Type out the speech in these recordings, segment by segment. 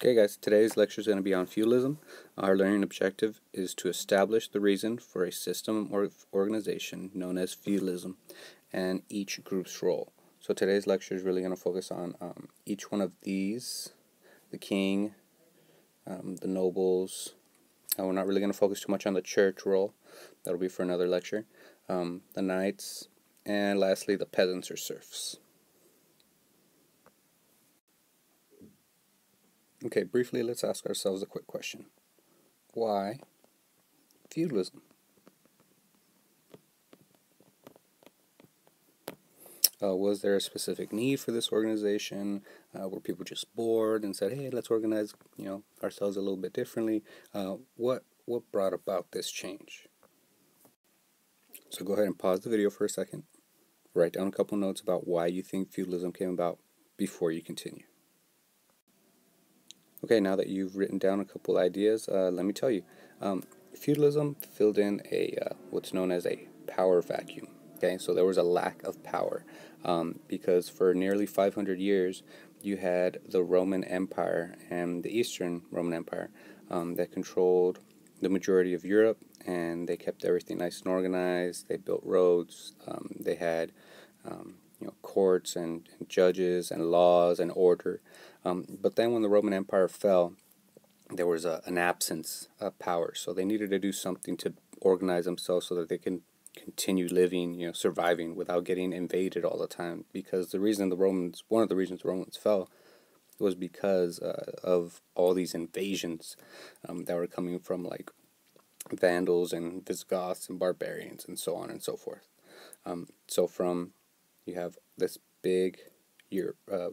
Okay guys, today's lecture is going to be on feudalism. Our learning objective is to establish the reason for a system or organization known as feudalism and each group's role. So today's lecture is really going to focus on each one of these, the king, the nobles. We're not really going to focus too much on the church role. That'll be for another lecture. The knights, and lastly the peasants or serfs. Okay, briefly, let's ask ourselves a quick question. Why feudalism? Was there a specific need for this organization? Were people just bored and said, "Hey, let's organize, ourselves a little bit differently"? What brought about this change? So go ahead and pause the video for a second. Write down a couple notes about why you think feudalism came about before you continue. Okay, now that you've written down a couple ideas, let me tell you. Feudalism filled in a what's known as a power vacuum. Okay, so there was a lack of power because for nearly 500 years you had the Roman Empire and the Eastern Roman Empire that controlled the majority of Europe, and they kept everything nice and organized. They built roads. They had courts and judges and laws and order. But then when the Roman Empire fell, there was an absence of power. So they needed to do something to organize themselves so that they can continue living, surviving without getting invaded all the time. Because one of the reasons the Romans fell was because of all these invasions that were coming from like Vandals and Visigoths and barbarians and so on and so forth. You have this big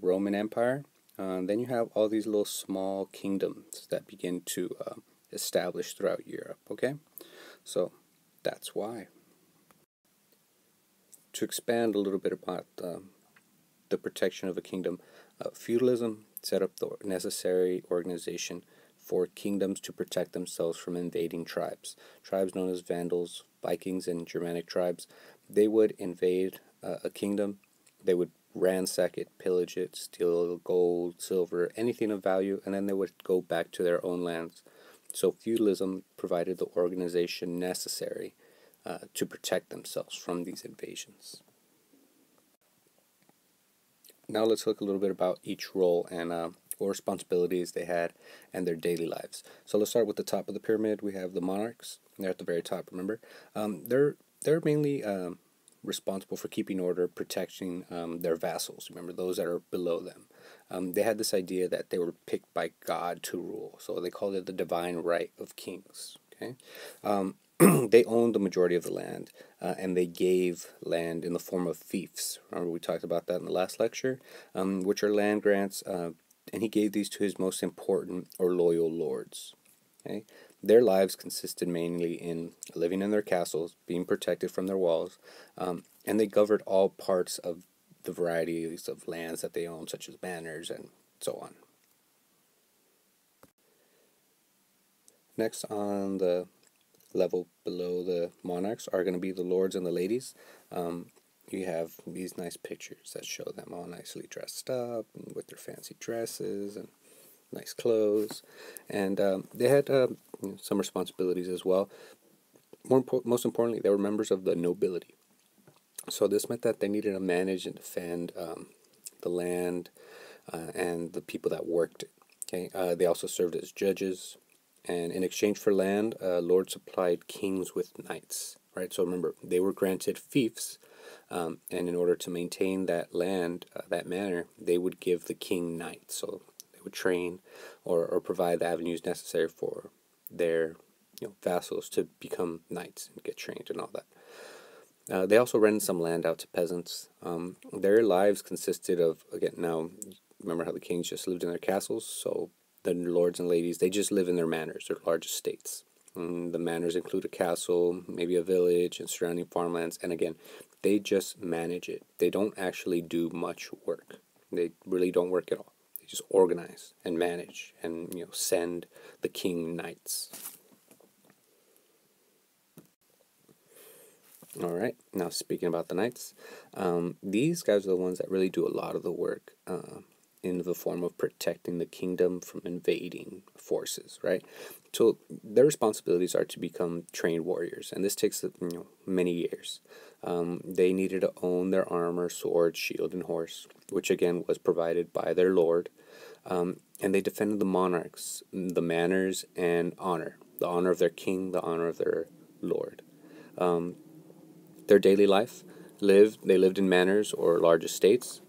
Roman Empire, then you have all these little small kingdoms that begin to establish throughout Europe, okay? So that's why. To expand a little bit about the protection of a kingdom, feudalism set up the necessary organization for kingdoms to protect themselves from invading tribes. Tribes known as Vandals, Vikings, and Germanic tribes, they would invade a kingdom. They would ransack it, pillage it, steal gold, silver, anything of value, and then they would go back to their own lands. So feudalism provided the organization necessary to protect themselves from these invasions. Now let's look a little bit about each role and what responsibilities they had and their daily lives. So let's start with the top of the pyramid. We have the monarchs. They're at the very top, remember? They're mainly responsible for keeping order, protecting their vassals. Remember, those that are below them. They had this idea that they were picked by God to rule, so they called it the divine right of kings. Okay, they owned the majority of the land, and they gave land in the form of fiefs. Remember, we talked about that in the last lecture, which are land grants, and he gave these to his most important or loyal lords. Okay. Their lives consisted mainly in living in their castles, being protected from their walls, and they governed all parts of the varieties of lands that they owned, such as manors and so on. Next on the level below the monarchs are going to be the lords and the ladies. You have these nice pictures that show them all nicely dressed up and with their fancy dresses and nice clothes, and they had some responsibilities as well. Most importantly, they were members of the nobility. So this meant that they needed to manage and defend the land and the people that worked it. Okay, they also served as judges, and in exchange for land, lords supplied kings with knights. Right. So remember, they were granted fiefs, and in order to maintain that land, that manor, they would give the king knights. So would train or provide the avenues necessary for their vassals to become knights and get trained and all that. They also rented some land out to peasants. Their lives consisted of, again, now remember how the kings just lived in their castles, so the lords and ladies, they just live in their manors, their large estates. The manors include a castle, maybe a village, and surrounding farmlands, and again, they just manage it. They don't actually do much work. They really don't work at all. Just organize and manage and send the king knights. All right, now speaking about the knights, these guys are the ones that really do a lot of the work. in the form of protecting the kingdom from invading forces, right? So their responsibilities are to become trained warriors, and this takes many years. They needed to own their armor, sword, shield, and horse, which again was provided by their lord. And they defended the monarchs, the manners and honor, the honor of their king, the honor of their lord. Their daily life they lived in manors or large estates.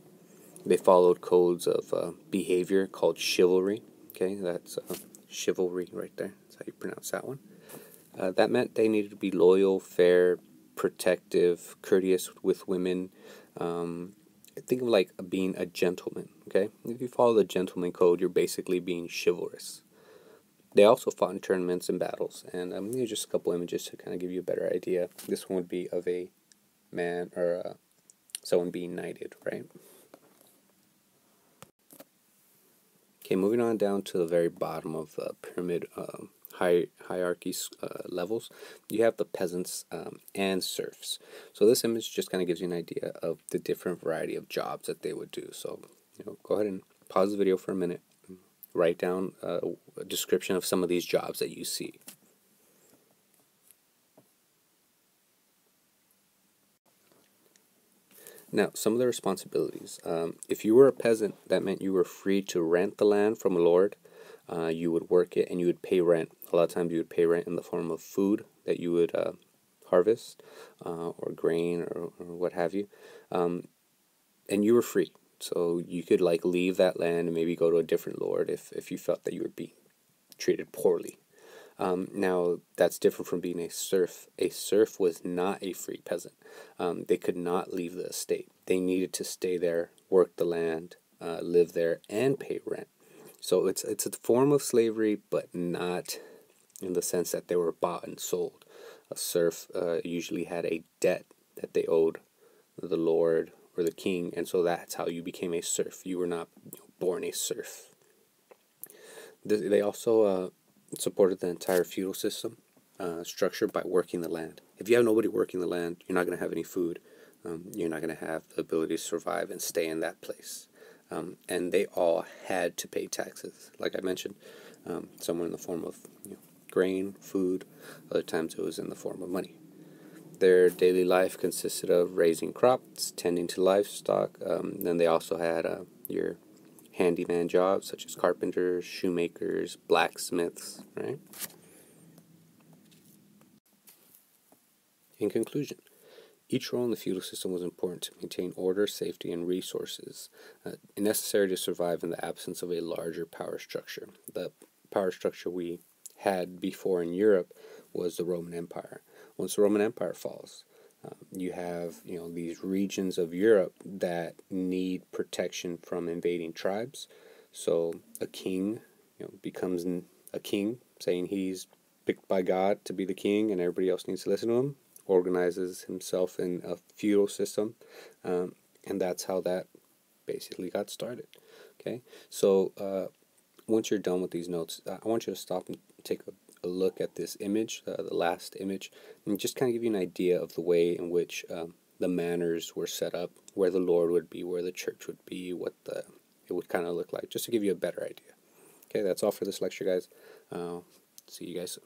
They followed codes of behavior called chivalry. Okay, that's chivalry right there. That's how you pronounce that one. That meant they needed to be loyal, fair, protective, courteous with women. Think of like being a gentleman. Okay, if you follow the gentleman code, you're basically being chivalrous. They also fought in tournaments and battles, and just a couple images to kind of give you a better idea. This one would be of a man or someone being knighted, right? Okay, moving on down to the very bottom of the pyramid hierarchy levels, you have the peasants and serfs. So this image just kind of gives you an idea of the different variety of jobs that they would do. So go ahead and pause the video for a minute, write down a description of some of these jobs that you see. Now, some of the responsibilities. If you were a peasant, that meant you were free to rent the land from a lord. You would work it and you would pay rent. A lot of times you would pay rent in the form of food that you would harvest or grain or what have you. And you were free. So you could like leave that land and maybe go to a different lord if you felt that you were being treated poorly. Now, that's different from being a serf. A serf was not a free peasant. They could not leave the estate. They needed to stay there, work the land, live there, and pay rent. So it's a form of slavery, but not in the sense that they were bought and sold. A serf usually had a debt that they owed the lord or the king, and so that's how you became a serf. You were not born a serf. They also supported the entire feudal system structured by working the land. If you have nobody working the land, you're not going to have any food. You're not going to have the ability to survive and stay in that place. And they all had to pay taxes, like I mentioned, somewhere in the form of grain, food. Other times it was in the form of money. Their daily life consisted of raising crops, tending to livestock. Then they also had your handyman jobs such as carpenters, shoemakers, blacksmiths, right? In conclusion, each role in the feudal system was important to maintain order, safety, and resources necessary to survive in the absence of a larger power structure. The power structure we had before in Europe was the Roman Empire. Once the Roman Empire falls, you have these regions of Europe that need protection from invading tribes. So a king becomes a king, saying he's picked by God to be the king, and everybody else needs to listen to him. Organizes himself in a feudal system, and that's how that basically got started. Okay, so once you're done with these notes, I want you to stop and take a look at this image, the last image, and just kind of give you an idea of the way in which the manors were set up, where the Lord would be, where the church would be, what it would kind of look like, just to give you a better idea. Okay, that's all for this lecture, guys. See you guys soon.